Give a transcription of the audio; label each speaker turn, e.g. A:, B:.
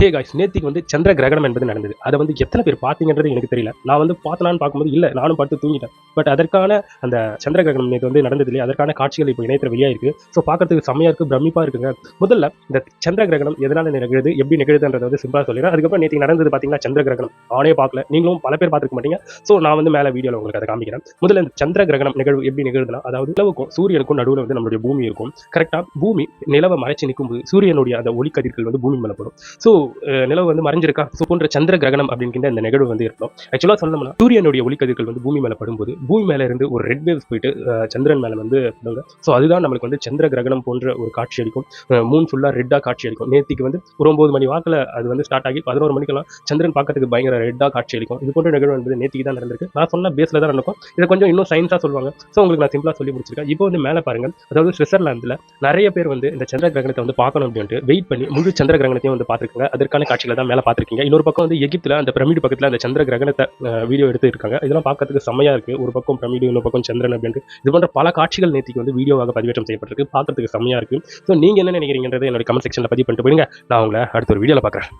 A: Hey guys, நேத்திக்கு வந்து சந்திர கிரகணம் என்பது நடந்தது. அதை வந்து எத்தனை பேர் பார்த்தீங்கன்றது எனக்கு தெரியல. நான் வந்து பார்த்தனான்னு பார்க்கும்போது இல்லை, நானும் பார்த்து தூங்கிட்டேன். பட் அதற்கான அந்த சந்திர கிரகணம் நேற்று வந்து நடந்தது இல்லையா, அதற்கான காட்சிகள் இப்போ இணையத்தில் வெளியாயிருக்கு. ஸோ பார்க்கறதுக்கு செம்மையா இருக்கு, பிரமிப்பாக இருக்குங்க. முதல்ல இந்த சந்திர கிரகணம் எதனால நிகழுது, எப்படி நிகழுதுன்றதை வந்து சிம்பிளாக சொல்லிடுறேன். அதுக்கப்புறம் நேற்று நடந்தது பார்த்தீங்கன்னா சந்திர கிரகணம் நானே பார்க்கல, நீங்களும் பல பேர் பார்த்துருக்க மாட்டீங்க. ஸோ நான் வந்து மேலே வீடியோவில் உங்களுக்கு அதை காமிக்கிறேன். முதல்ல இந்த சந்திர கிரகணம் நிகழ்வு எப்படி நிகழுதுன்னா, அதாவது நிலவுக்கும் சூரியனுக்கும் நடுவில் வந்து நம்மளுடைய பூமி இருக்கும். கரெக்டாக பூமி நிலவை மறைச்சு நிற்கும்போது சூரியனுடைய அந்த ஒளிக்கதிர்கள் வந்து பூமி மேலே படும். ஸோ நிலவு வந்து மறைஞ்சிருக்கா, ஸோ போன்ற சந்திர கிரகணம் அப்படிங்கிற இந்த நிகழ்வு வந்து இருக்கும். ஆக்சுவலாக சொல்லணும்னா சூரியனுடைய ஒளிக்கதிர்கள் வந்து பூமி மேலே படும்போது பூமி மேலே இருந்து ஒரு ரெட் வேவ்ஸ் போயிட்டு சந்திரன் மேலே வந்து படுங்க. ஸோ அதுதான் நம்மளுக்கு வந்து சந்திர கிரகணம் போன்ற ஒரு காட்சி அளிக்கும். மூன் ஃபுல்லாக ரெட்டாக காட்சி அளிக்கும். நேற்றுக்கு வந்து ஒரு 9 மணி வாக்கில் அது வந்து ஸ்டார்ட் ஆகி 11 மணிக்கெல்லாம் சந்திரன் பார்க்கறதுக்கு பயங்கர ரெட்டாக காட்சி அளிக்கும். இது போன்ற நிகழ்வு வந்து நேற்றுக்கு தான் நடந்திருக்கு. நான் சொன்ன பேஸில் தான் நடக்கும். இதை கொஞ்சம் இன்னும் சயின்ஸாக சொல்லுவாங்க. ஸோ உங்களுக்கு நான் சிம்பிளாக சொல்லி முடிச்சிருக்கேன். இப்போ வந்து மேலே பாருங்கள், அதாவது சுவிட்சர்லாந்தில் நிறைய பேர் வந்து இந்த சந்திர கிரகணத்தை வந்து பார்க்கணும் அப்படின்ட்டு வெயிட் பண்ணி முழு சந்திர கிரகணத்தையும் வந்து பார்த்துருக்காங்க. அதற்கான காட்சிகளை தான் மேலே பார்த்துருக்கீங்க. இன்னொரு பக்கம் வந்து எகிப்தில் அந்த பிரமிடு பக்கத்தில் அந்த சந்திர கிரகணத்தை வீடியோ எடுத்து இருக்காங்க. இதெல்லாம் பார்க்கறதுக்கு செம்மையா இருக்கு. ஒரு பக்கம் பிரமிடு, இன்னொரு பக்கம் சந்திரன் அப்படின்ட்டு இது போன்ற பல காட்சிகள் நேற்றுக்கு வந்து வீடியோவாக பதிவேற்றம் செய்யப்பட்டிருக்கு. பார்க்கறதுக்கு செம்மையா இருக்கு. ஸோ நீங்க என்ன நினைக்கிறீங்கன்றதை என்னோட கமெண்ட் செக்ஷனில் பதிவு பண்ணிட்டு போயிடுங்க. நான் உங்களை அடுத்த ஒரு வீடியோவில் பார்க்குறேன்.